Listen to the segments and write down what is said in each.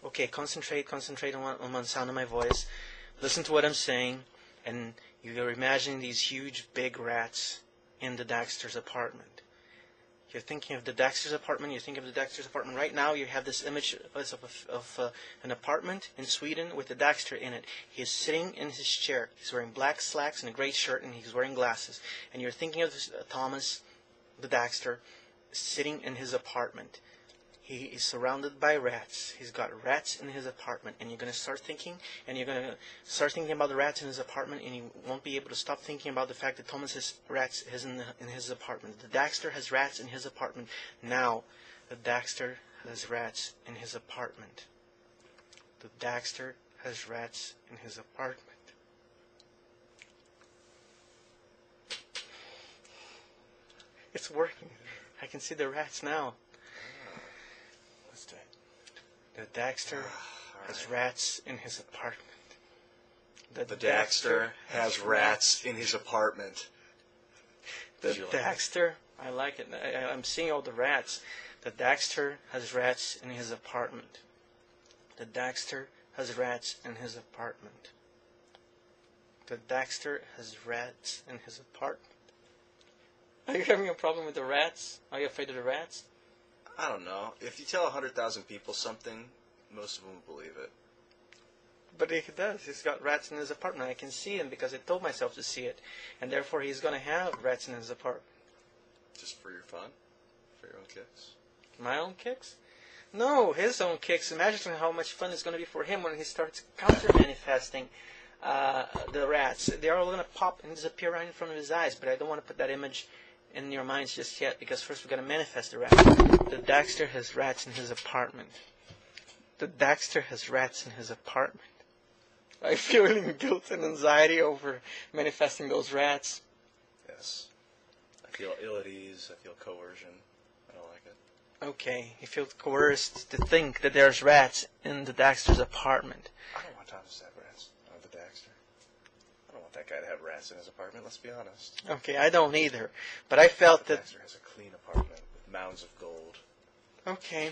Okay, concentrate on the sound of my voice. Listen to what I'm saying, and you're imagining these huge, big rats in the Dackster's apartment. You're thinking of the Dackster's apartment. You're thinking of the Dackster's apartment. Right now, you have this image of an apartment in Sweden with the Dackster in it. He is sitting in his chair. He's wearing black slacks and a gray shirt, and he's wearing glasses. And you're thinking of this, Thomas, the Dackster, sitting in his apartment. He is surrounded by rats. He's got rats in his apartment. And you're going to start thinking, and you're going to start thinking about the rats in his apartment, and you won't be able to stop thinking about the fact that Thomas has rats in his apartment. The Dackster has rats in his apartment. Now, the Dackster has rats in his apartment. The Dackster has rats in his apartment. It's working. I can see the rats now. The Dackster has rats in his apartment. The Dackster has rats in his apartment. The Dackster, I like it. I'm seeing all the rats. The Dackster has rats in his apartment. The Dackster has rats in his apartment. The Dackster has rats in his apartment. Are you having a problem with the rats? Are you afraid of the rats? I don't know. If you tell 100,000 people something, most of them will believe it. But he does. He's got rats in his apartment. I can see him because I told myself to see it. And therefore he's going to have rats in his apartment. Just for your fun? For your own kicks? My own kicks? No, his own kicks. Imagine how much fun it's going to be for him when he starts counter-manifesting the rats. They're all going to pop and disappear right in front of his eyes. But I don't want to put that image in your minds just yet, because first we're going to manifest the rats. The Dackster has rats in his apartment. The Dackster has rats in his apartment. I'm feeling guilt and anxiety over manifesting those rats. Yes. I feel ill at ease. I feel coercion. I don't like it. Okay, you feel coerced to think that there's rats in the Dackster's apartment. I don't want Thomas to have rats. The Dackster. I don't want that guy to have rats in his apartment, let's be honest. Okay, I don't either. But I felt the that... Dackster has a clean apartment with mounds of gold. Okay.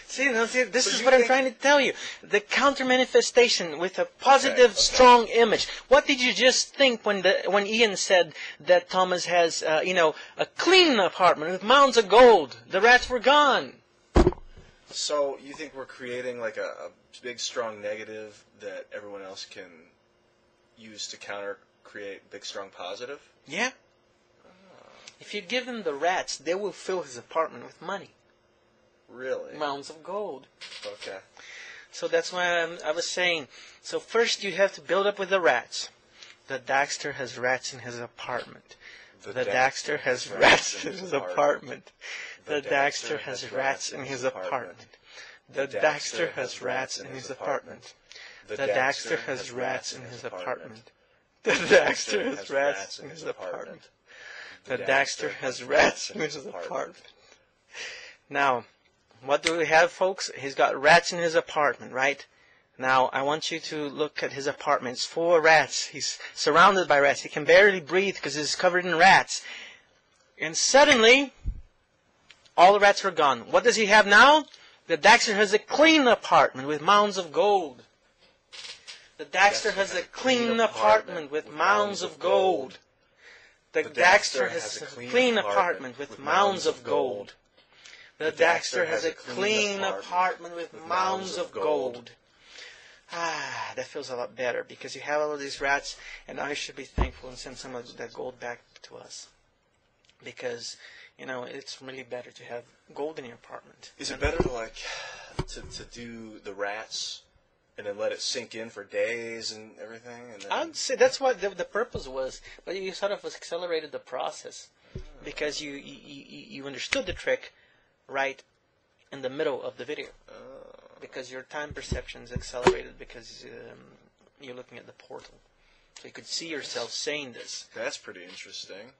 See, this is what I'm trying to tell you. The counter-manifestation with a positive, strong image. What did you just think when Ian said that Thomas has, a clean apartment with mounds of gold? The rats were gone. So you think we're creating like a big, strong negative that everyone else can use to create big, strong positive? Yeah. If you give them the rats, they will fill his apartment with money. Really? Mounds of gold. Okay. So that's why I was saying, so first you have to build up with the rats. The Dackster has rats in his apartment. The Dackster has rats in his apartment. The Dackster has rats in his apartment. The Dackster has rats in his apartment. The Dackster has rats in his apartment. The Dackster has rats in his apartment. The Dackster has rats in his apartment. Now, what do we have, folks? He's got rats in his apartment, right? Now, I want you to look at his apartment. It's full of rats. He's surrounded by rats. He can barely breathe because he's covered in rats. And suddenly, all the rats are gone. What does he have now? The Dackster has a clean apartment with mounds of gold. The Dackster has a clean apartment with mounds of gold. The Dackster has a clean apartment with mounds of gold. The Dackster has a clean apartment with mounds of gold. Ah, that feels a lot better because you have all of these rats, and I should be thankful and send some of that gold back to us. Because, it's really better to have gold in your apartment. Is it better to do the rats and then let it sink in for days and everything? And then... I'd say that's what the purpose was, but you sort of accelerated the process because you understood the trick right in the middle of the video. Because your time perception is accelerated because you're looking at the portal. So you could see yourself saying this. That's pretty interesting.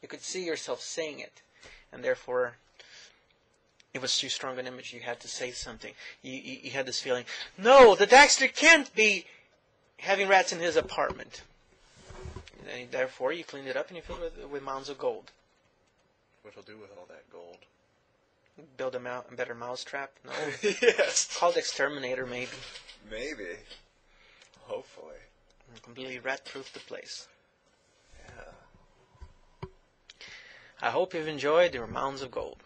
You could see yourself saying it, and therefore it was too strong an image. You had to say something. You had this feeling, no, the Dackster can't be having rats in his apartment. And therefore, you cleaned it up and you filled it with mounds of gold. What he'll do with all that gold? Build a better mousetrap? No. Yes. Called Exterminator, maybe. Maybe. Hopefully. Completely rat-proof the place. Yeah. I hope you've enjoyed your Mounds of Gold.